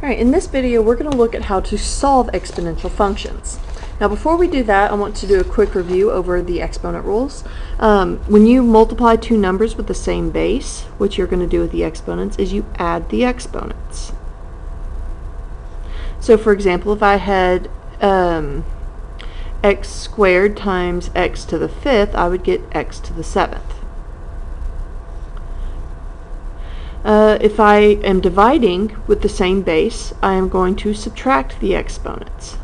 Alright, in this video we're going to look at how to solve exponential functions. Now before we do that, I want to do a quick review over the exponent rules. When you multiply two numbers with the same base, what you're going to do with the exponents is you add the exponents. So for example, if I had x squared times x to the 5th, I would get x to the 7th. If I am dividing with the same base, I am going to subtract the exponents.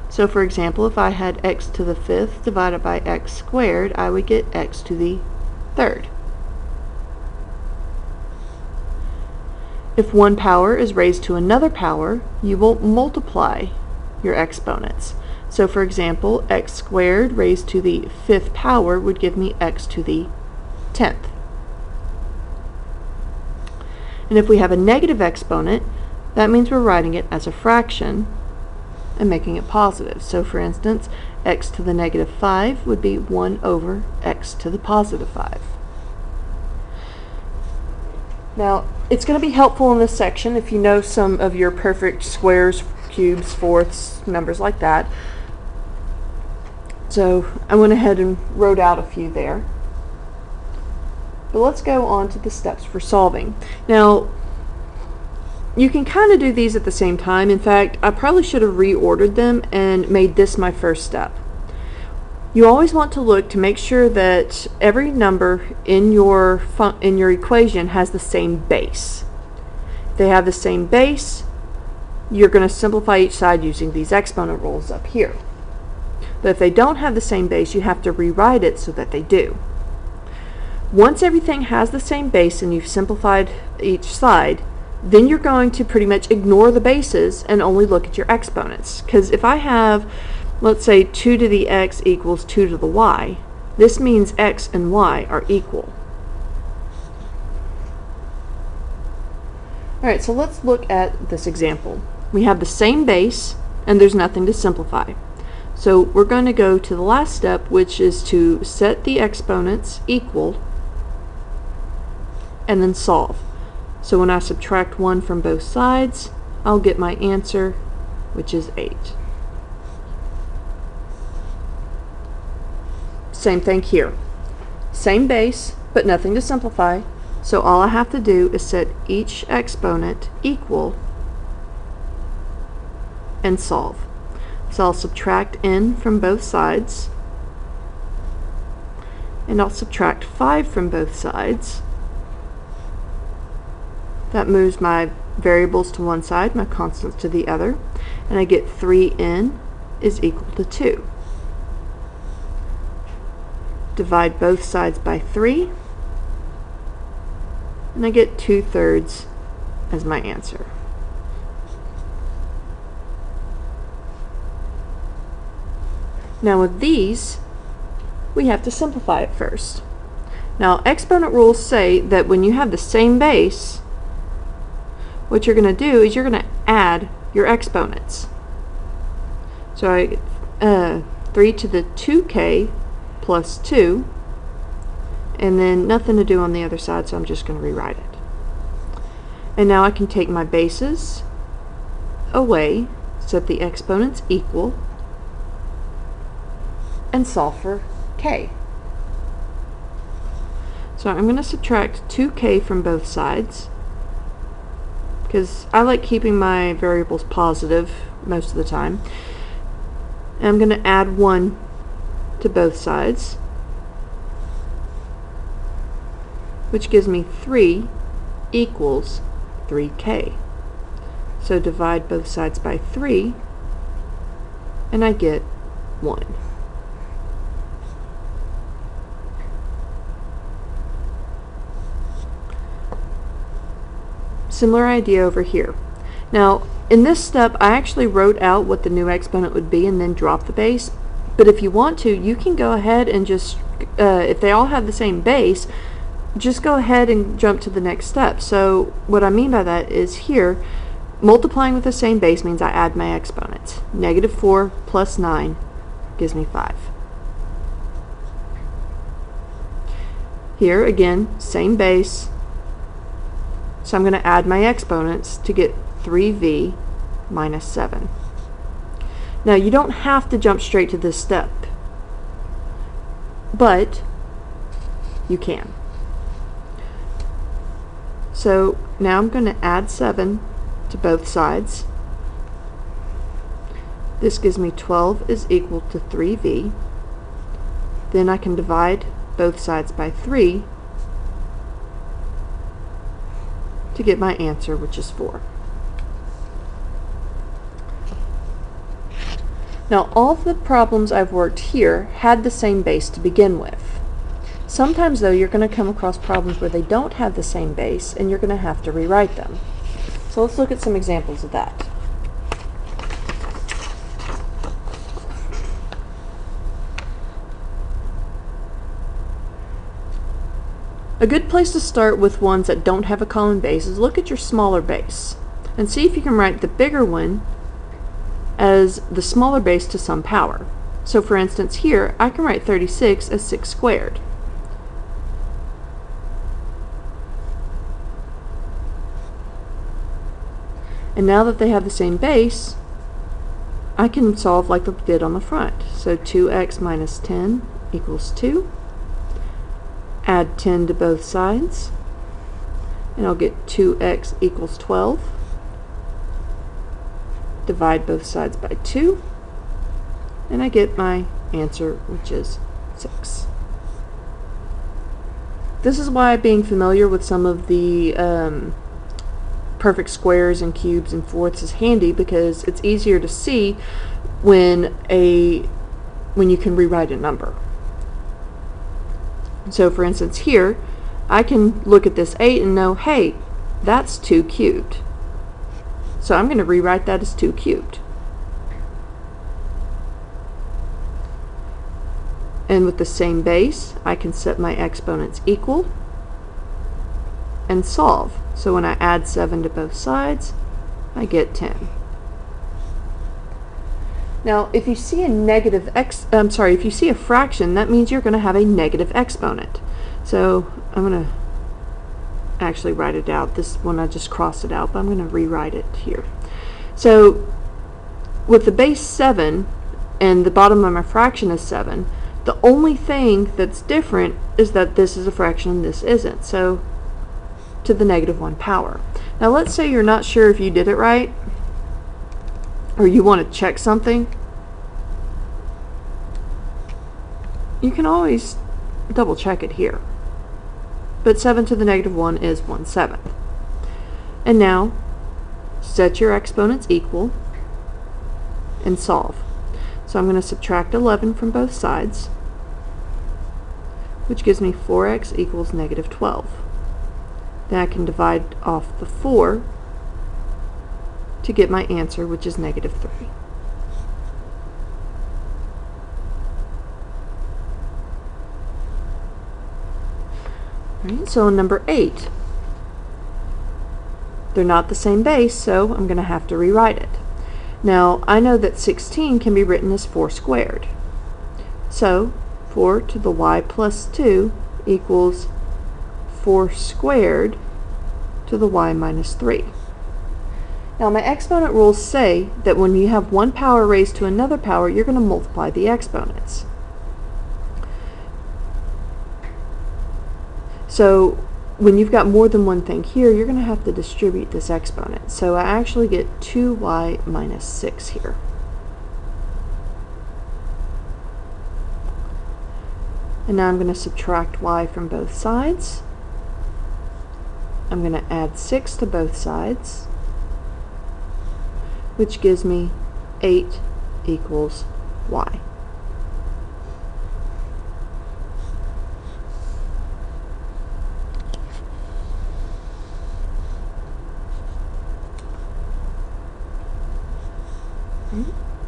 So for example, if I had x to the 5th divided by x squared, I would get x to the 3rd. If one power is raised to another power, you will multiply your exponents. So for example, x squared raised to the 5th power would give me x to the 10th. And if we have a negative exponent, that means we're writing it as a fraction and making it positive. So for instance, x to the negative 5 would be 1 over x to the positive 5. Now, it's going to be helpful in this section if you know some of your perfect squares, cubes, fourths, numbers like that. So I went ahead and wrote out a few there. But let's go on to the steps for solving. Now, you can kind of do these at the same time. In fact, I probably should have reordered them and made this my first step. You always want to look to make sure that every number in your equation has the same base. If they have the same base, you're going to simplify each side using these exponent rules up here. But if they don't have the same base, you have to rewrite it so that they do. Once everything has the same base and you've simplified each side, then you're going to pretty much ignore the bases and only look at your exponents. Because if I have, let's say, 2 to the x equals 2 to the y, this means x and y are equal. Alright, so let's look at this example. We have the same base and there's nothing to simplify. So we're going to go to the last step, which is to set the exponents equal and then solve. So when I subtract 1 from both sides, I'll get my answer, which is 8. Same thing here. Same base, but nothing to simplify. So all I have to do is set each exponent equal and solve. So I'll subtract n from both sides, and I'll subtract 5 from both sides. That moves my variables to one side, my constants to the other, and I get 3n is equal to 2. Divide both sides by 3, and I get 2/3 as my answer. Now with these, we have to simplify it first. Now exponent rules say that when you have the same base, what you're going to do is you're going to add your exponents. So I get 3 to the 2k plus 2, and then nothing to do on the other side, so I'm just going to rewrite it. And now I can take my bases away, set the exponents equal, and solve for k. So I'm going to subtract 2k from both sides, because I like keeping my variables positive most of the time. And I'm going to add 1 to both sides, which gives me 3 equals 3k. So divide both sides by 3, and I get 1. Similar idea over here. Now in this step I actually wrote out what the new exponent would be and then drop the base, but if you want to, you can go ahead and just if they all have the same base, just go ahead and jump to the next step. So what I mean by that is here, multiplying with the same base means I add my exponents. -4 plus 9 gives me 5. Here again, same base, So I'm going to add my exponents to get 3v minus 7. Now you don't have to jump straight to this step, but you can. So now I'm going to add 7 to both sides. This gives me 12 is equal to 3v. Then I can divide both sides by 3 to get my answer, which is 4. Now all of the problems I've worked here had the same base to begin with. Sometimes though you're going to come across problems where they don't have the same base and you're going to have to rewrite them. So let's look at some examples of that. A good place to start with ones that don't have a common base is look at your smaller base and see if you can write the bigger one as the smaller base to some power. So for instance here I can write 36 as 6 squared. And now that they have the same base, I can solve like we did on the front. So 2x minus 10 equals 2. Add 10 to both sides, and I'll get 2x equals 12. Divide both sides by 2, and I get my answer, which is 6. This is why being familiar with some of the perfect squares and cubes and fourths is handy, because it's easier to see when you can rewrite a number. So for instance here, I can look at this 8 and know, hey, that's 2 cubed. So I'm going to rewrite that as 2 cubed. And with the same base, I can set my exponents equal and solve. So when I add 7 to both sides, I get 10. Now, if you see a if you see a fraction, that means you're going to have a negative exponent. So I'm going to actually write it out. This one I just crossed it out, but I'm going to rewrite it here. So with the base 7 and the bottom of my fraction is 7, the only thing that's different is that this is a fraction and this isn't. So to the -1 power. Now let's say you're not sure if you did it right, or you want to check something. You can always double check it here. But 7 to the -1 is 1/7. And now set your exponents equal and solve. So I'm going to subtract 11 from both sides, which gives me 4x equals -12. Then I can divide off the 4 to get my answer, which is -3. Right, so number 8. They're not the same base, so I'm going to have to rewrite it. Now, I know that 16 can be written as 4 squared. So 4 to the y plus 2 equals 4 squared to the y minus 3. Now my exponent rules say that when you have one power raised to another power, you're going to multiply the exponents. So when you've got more than one thing here, you're going to have to distribute this exponent. So I actually get 2y minus 6 here. And now I'm going to subtract y from both sides. I'm going to add 6 to both sides, which gives me 8 equals y.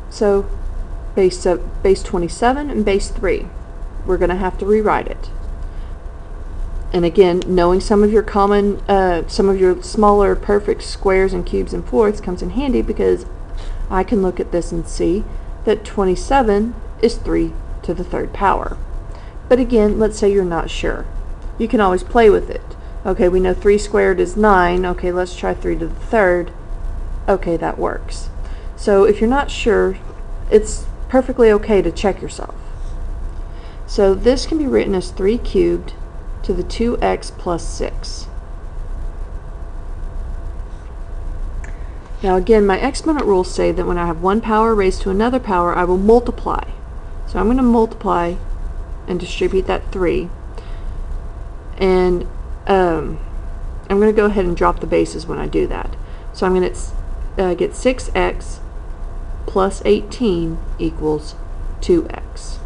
So base 27 and base 3, we're going to have to rewrite it. And again, knowing some of your smaller perfect squares and cubes and fourths comes in handy, because I can look at this and see that 27 is 3 to the 3rd power. But again, let's say you're not sure. You can always play with it. Okay, we know 3 squared is 9. Okay, let's try 3 to the third. Okay, that works. So if you're not sure, it's perfectly okay to check yourself. So this can be written as 3 cubed to the 2x plus 6. Now again, my exponent rules say that when I have one power raised to another power, I will multiply. So I'm going to multiply and distribute that 3. And I'm going to go ahead and drop the bases when I do that. So I'm going to get 6x plus 18 equals 2x.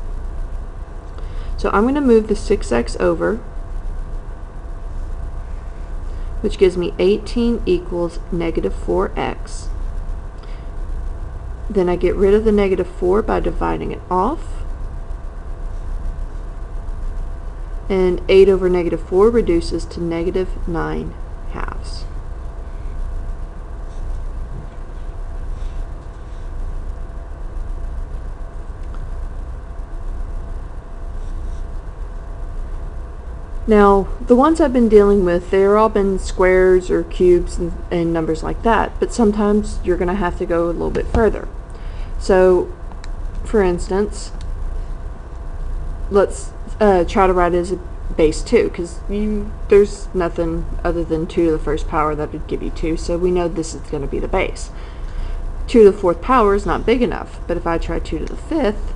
So I'm going to move the 6x over, which gives me 18 equals negative 4x. Then I get rid of the negative 4 by dividing it off. And 8 over negative 4 reduces to negative 9 halves. Now, the ones I've been dealing with, they've all been squares or cubes and numbers like that, but sometimes you're going to have to go a little bit further. So, for instance, let's try to write it as a base 2, because there's nothing other than 2 to the first power that would give you 2, so we know this is going to be the base. 2 to the 4th power is not big enough, but if I try 2 to the 5th,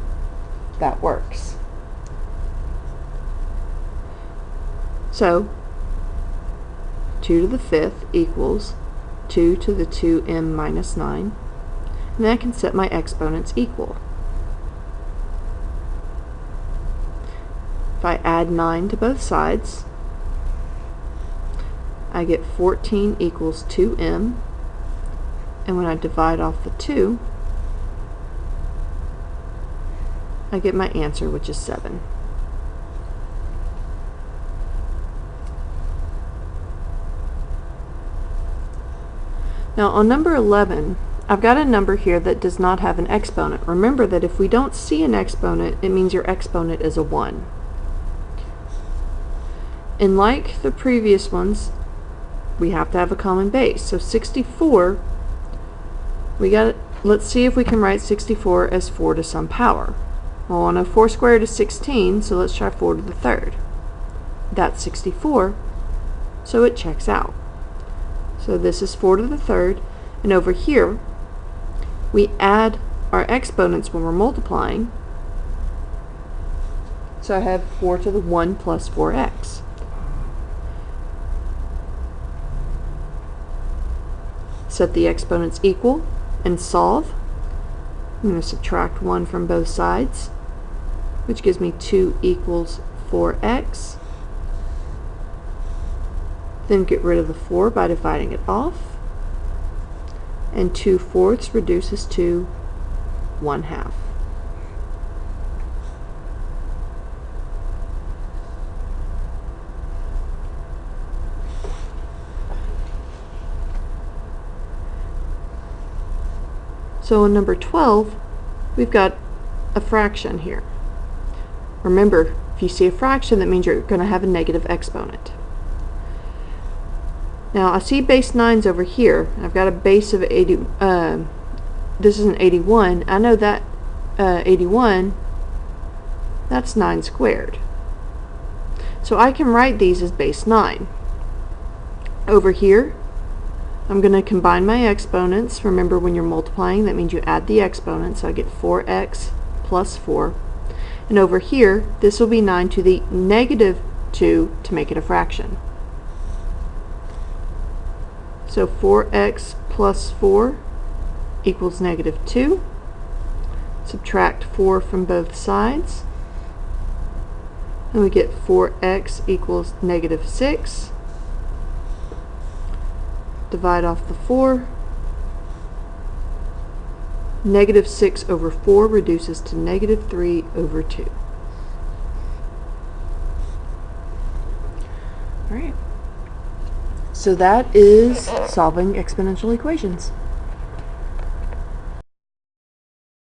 that works. So 2 to the 5th equals 2 to the 2m minus 9, and then I can set my exponents equal. If I add 9 to both sides, I get 14 equals 2m, and when I divide off the 2, I get my answer, which is 7. Now on number 11, I've got a number here that does not have an exponent. Remember that if we don't see an exponent, it means your exponent is a 1. And like the previous ones, we have to have a common base. So 64, let's see if we can write 64 as 4 to some power. Well, I know 4 squared is 16, so let's try 4 to the third. That's 64, so it checks out. So this is 4 to the third, and over here we add our exponents when we're multiplying. So I have 4 to the 1 plus 4x. Set the exponents equal and solve. I'm going to subtract 1 from both sides, which gives me 2 equals 4x. Then get rid of the 4 by dividing it off, and 2/4 reduces to 1/2. So in number 12, we've got a fraction here. Remember, if you see a fraction, that means you're going to have a negative exponent. Now I see base 9's over here. I've got a base of 80. This is an 81. I know that 81, that's 9 squared. So I can write these as base 9. Over here, I'm going to combine my exponents. Remember, when you're multiplying, that means you add the exponents. So I get 4x plus 4. And over here, this will be 9 to the negative 2 to make it a fraction. So 4x plus 4 equals negative 2. Subtract 4 from both sides, and we get 4x equals negative 6. Divide off the 4. Negative 6 over 4 reduces to negative 3 over 2. All right. So that is solving exponential equations.